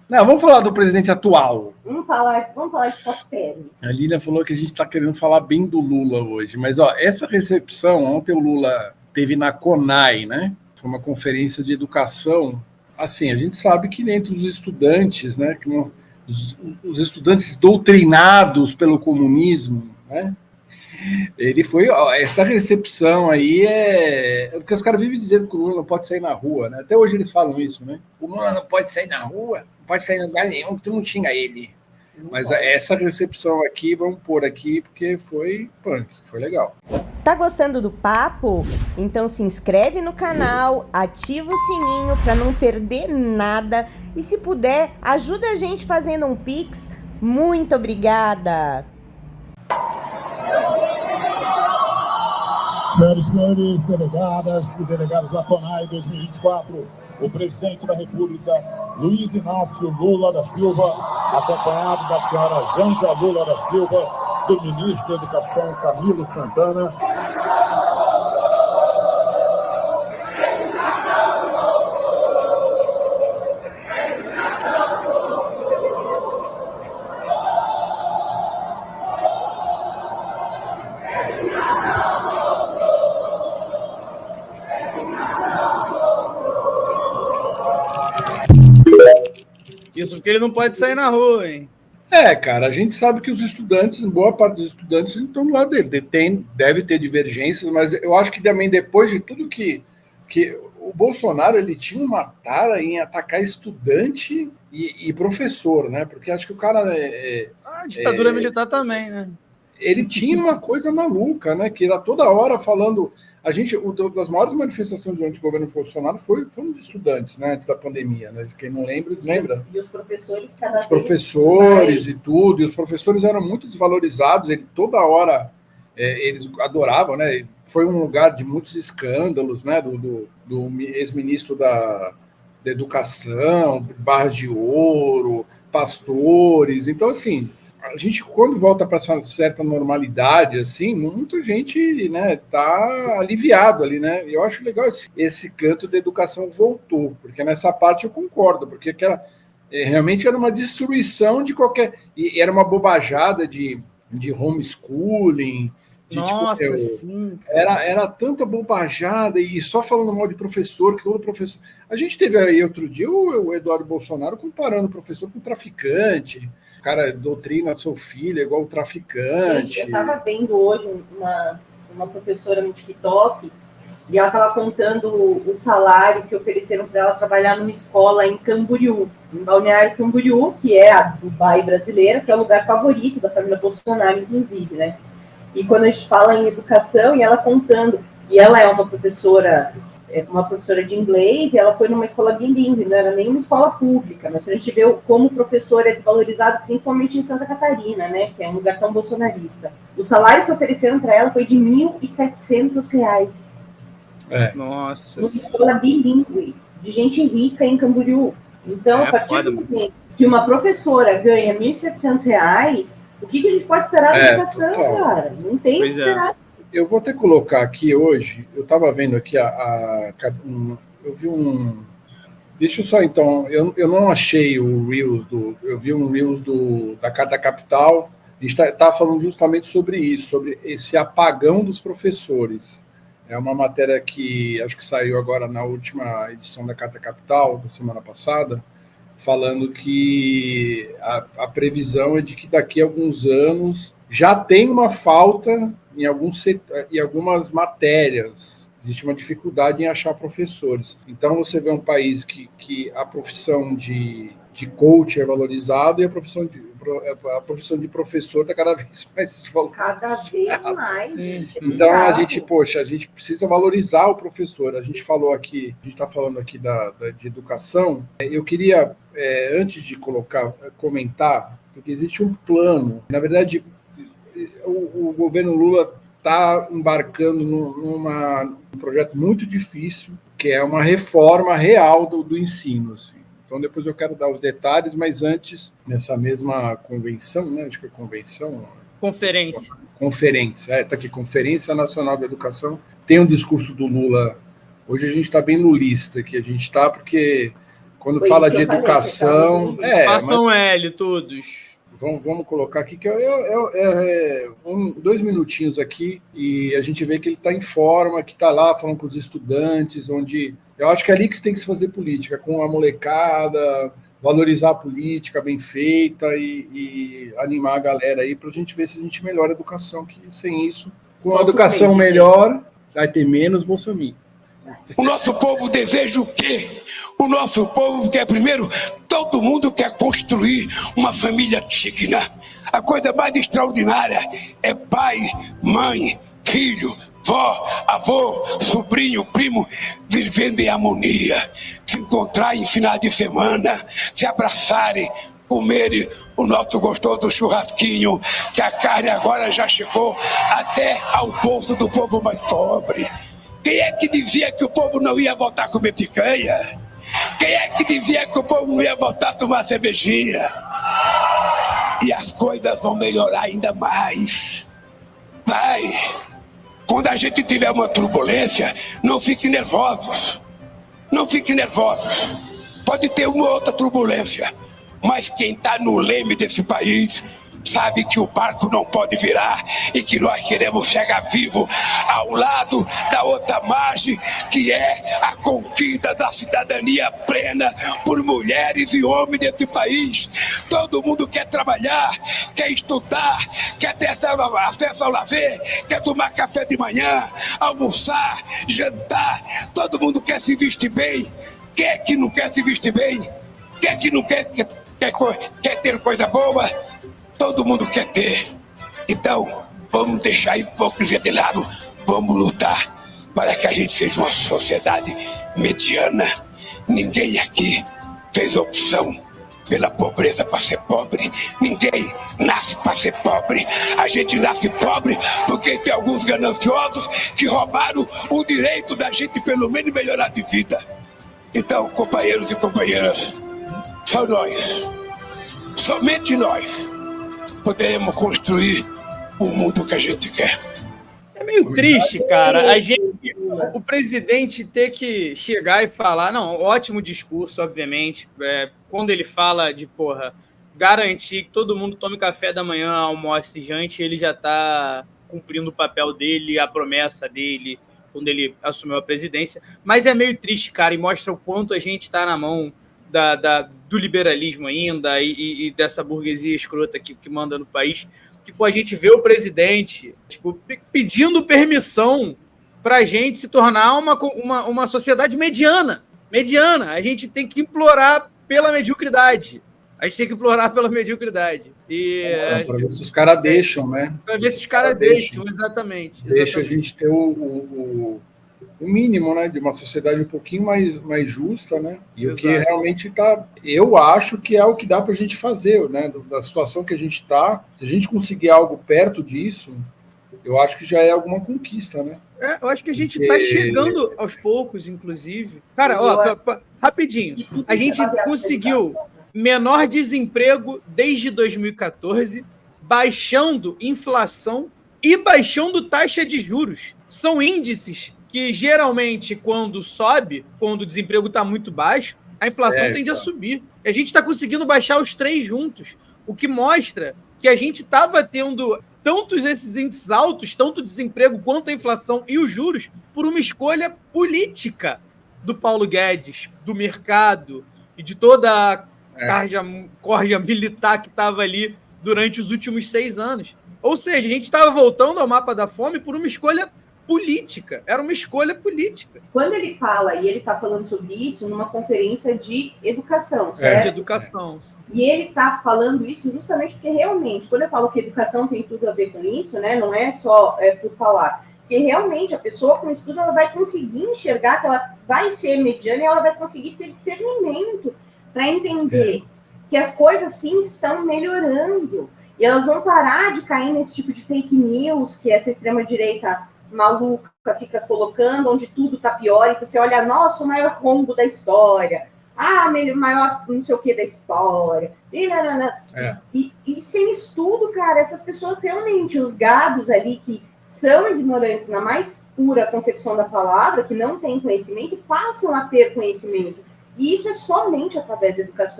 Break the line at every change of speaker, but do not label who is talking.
Não, vamos falar do presidente atual.
Vamos falar de top term.
A Lília falou que a gente está querendo falar bem do Lula hoje, mas ó, essa recepção, ontem o Lula teve na CONAI, né? Foi uma conferência de educação. Assim, a gente sabe que entre os estudantes, né, os estudantes doutrinados pelo comunismo, né? Ele foi. Ó, essa recepção aí é. Porque os caras vivem dizendo que o Lula não pode sair na rua, né? Até hoje eles falam isso, né? O Lula não pode sair na rua, não pode sair em lugar nenhum, que tu não xinga ele. Mas essa recepção aqui, vamos pôr aqui, porque foi punk, foi legal.
Tá gostando do papo? Então se inscreve no canal, ativa o sininho para não perder nada e se puder, ajuda a gente fazendo um Pix. Muito obrigada!
Senhoras e senhores, delegadas e delegados da CONAI 2024, o presidente da República, Luiz Inácio Lula da Silva, acompanhado da senhora Janja Lula da Silva, do ministro da Educação, Camilo Santana.
Isso porque ele não pode sair na rua, hein?
Cara, a gente sabe que os estudantes, boa parte dos estudantes, estão do lado dele. Deve ter divergências, mas eu acho que também depois de tudo que o Bolsonaro ele tinha uma tara em atacar estudante e professor, né? Porque acho que o cara
A ditadura militar também, né?
Ele tinha uma coisa maluca, né? Que era toda hora falando. Das maiores manifestações durante o governo Bolsonaro foram de estudantes, né? Antes da pandemia, né? Quem não lembra, lembra?
E os professores cada vez
professores
mais...
e tudo, e os professores eram muito desvalorizados, toda hora eles adoravam, né? Foi um lugar de muitos escândalos, né? Do ex-ministro da Educação, Barras de Ouro, pastores. Então, assim, a gente, quando volta para essa certa normalidade, assim, muita gente, né, tá aliviado ali, né? E eu acho legal esse canto da educação voltou, porque nessa parte eu concordo, porque realmente era uma destruição de qualquer... E era uma bobajada de homeschooling,
Nossa, sim.
Era tanta bobajada e só falando mal de professor, que todo professor... A gente teve aí outro dia o Eduardo Bolsonaro comparando o professor com traficante. O cara doutrina seu filho igual o traficante.
Gente, eu estava vendo hoje uma professora no TikTok e ela estava contando o salário que ofereceram para ela trabalhar numa escola em Camboriú, em Balneário Camboriú, que é a Dubai brasileira, que é o lugar favorito da família Bolsonaro, inclusive, né? E quando a gente fala em educação, e ela contando, e ela é uma professora de inglês, e ela foi numa escola bilíngue, não era nem uma escola pública, mas para a gente ver como o professor é desvalorizado, principalmente em Santa Catarina, né, que é um lugar tão bolsonarista. O salário que ofereceram para ela foi de R$ 1.700.
Nossa.
Numa escola bilíngue, de gente rica em Camboriú. Então, a partir do momento que uma professora ganha R$ 1.700, o que a gente pode esperar da educação, cara? Não tem o que esperar.
Eu vou até colocar aqui hoje, eu estava vendo aqui eu vi um... Deixa eu só, então, eu não achei o Reels eu vi um Reels da Carta Capital, a gente está falando justamente sobre isso, sobre esse apagão dos professores. É uma matéria que acho que saiu agora na última edição da Carta Capital, da semana passada, falando que a previsão é de que daqui a alguns anos já tem uma falta em algumas matérias. Existe uma dificuldade em achar professores. Então, você vê um país que a profissão de coach é valorizada e a profissão de professor está cada vez mais desvalorizada.
Cada vez mais, gente.
Então, a gente precisa valorizar o professor. A gente falou aqui, a gente está falando aqui de educação. Eu queria, antes de comentar, porque existe um plano. Na verdade, o governo Lula está embarcando num projeto muito difícil, que é uma reforma real do ensino. Assim. Então, depois eu quero dar os detalhes, mas antes, nessa mesma convenção, né? Acho que é convenção... Conferência, está aqui, Conferência Nacional da Educação. Tem um discurso do Lula. Hoje a gente está bem lulista, que a gente está porque Quando fala de educação...
Façam L, todos.
Vamos colocar aqui, que 2 minutinhos aqui, e a gente vê que ele está em forma, que está lá falando com os estudantes, onde... Eu acho que é ali que você tem que se fazer política, com a molecada, valorizar a política bem feita e animar a galera aí, para a gente ver se a gente melhora a educação, que sem isso, com a educação melhor, vai ter menos bolsominion.
O nosso povo deseja o quê? O nosso povo quer, primeiro, todo mundo quer construir uma família digna. A coisa mais extraordinária é pai, mãe, filho, vó, avô, sobrinho, primo, vivendo em harmonia, se encontrar em final de semana, se abraçarem, comerem o nosso gostoso churrasquinho, que a carne agora já chegou até ao bolso do povo mais pobre. Quem é que dizia que o povo não ia voltar a comer picanha? Quem é que dizia que o povo não ia voltar a tomar cervejinha? E as coisas vão melhorar ainda mais. Vai! Quando a gente tiver uma turbulência, não fiquem nervosos. Não fiquem nervosos. Pode ter uma outra turbulência, mas quem está no leme desse país sabe que o barco não pode virar e que nós queremos chegar vivo ao lado da outra margem, que é a conquista da cidadania plena por mulheres e homens desse país. Todo mundo quer trabalhar, quer estudar, quer ter acesso ao lazer, quer tomar café de manhã, almoçar, jantar. Todo mundo quer se vestir bem. Quem é que não quer se vestir bem? Quem é que não quer ter coisa boa? Todo mundo quer ter. Então, vamos deixar a hipocrisia de lado. Vamos lutar para que a gente seja uma sociedade mediana. Ninguém aqui fez opção pela pobreza para ser pobre. Ninguém nasce para ser pobre. A gente nasce pobre porque tem alguns gananciosos que roubaram o direito da gente pelo menos melhorar de vida. Então, companheiros e companheiras, só nós, somente nós, poderemos construir o mundo que a gente quer.
É meio triste, cara, o presidente ter que chegar e falar, não, ótimo discurso, obviamente, quando ele fala de, garantir que todo mundo tome café da manhã, almoce e jante, ele já está cumprindo o papel dele, a promessa dele, quando ele assumiu a presidência, mas é meio triste, cara, e mostra o quanto a gente está na mão do liberalismo ainda e dessa burguesia escrota que manda no país. Tipo, a gente vê o presidente pedindo permissão para a gente se tornar uma sociedade mediana. A gente tem que implorar pela mediocridade.
Para ver se os caras deixam, né?
Para ver se os caras deixam, exatamente.
Deixa a gente ter o mínimo, né, de uma sociedade um pouquinho mais justa, né? E exato. O que realmente eu acho que é o que dá para a gente fazer, né? Da situação que a gente está, se a gente conseguir algo perto disso, eu acho que já é alguma conquista, né?
Eu acho que a gente está chegando aos poucos, inclusive. Cara, rapidinho, a gente conseguiu menor desemprego desde 2014, baixando inflação e baixando taxa de juros. São índices que geralmente, quando sobe, quando o desemprego está muito baixo, a inflação tende a subir. A gente está conseguindo baixar os três juntos, o que mostra que a gente estava tendo tantos esses índices altos, tanto o desemprego quanto a inflação e os juros, por uma escolha política do Paulo Guedes, do mercado e de toda a corja militar que estava ali durante os últimos 6 anos. Ou seja, a gente estava voltando ao mapa da fome por uma escolha política. Era uma escolha política.
Quando ele fala, e ele está falando sobre isso numa conferência de educação, certo?
De educação.
E ele está falando isso justamente porque realmente, quando eu falo que educação tem tudo a ver com isso, né, não é só por falar, porque realmente a pessoa com estudo ela vai conseguir enxergar que ela vai ser mediana e ela vai conseguir ter discernimento para entender que as coisas sim estão melhorando. E elas vão parar de cair nesse tipo de fake news que essa extrema-direita maluca fica colocando, onde tudo tá pior, e você olha, nossa, o maior rombo da história, maior não sei o que da história, e sem estudo, cara, essas pessoas realmente, os gados ali que são ignorantes na mais pura concepção da palavra, que não têm conhecimento, passam a ter conhecimento. E isso é somente através da educação.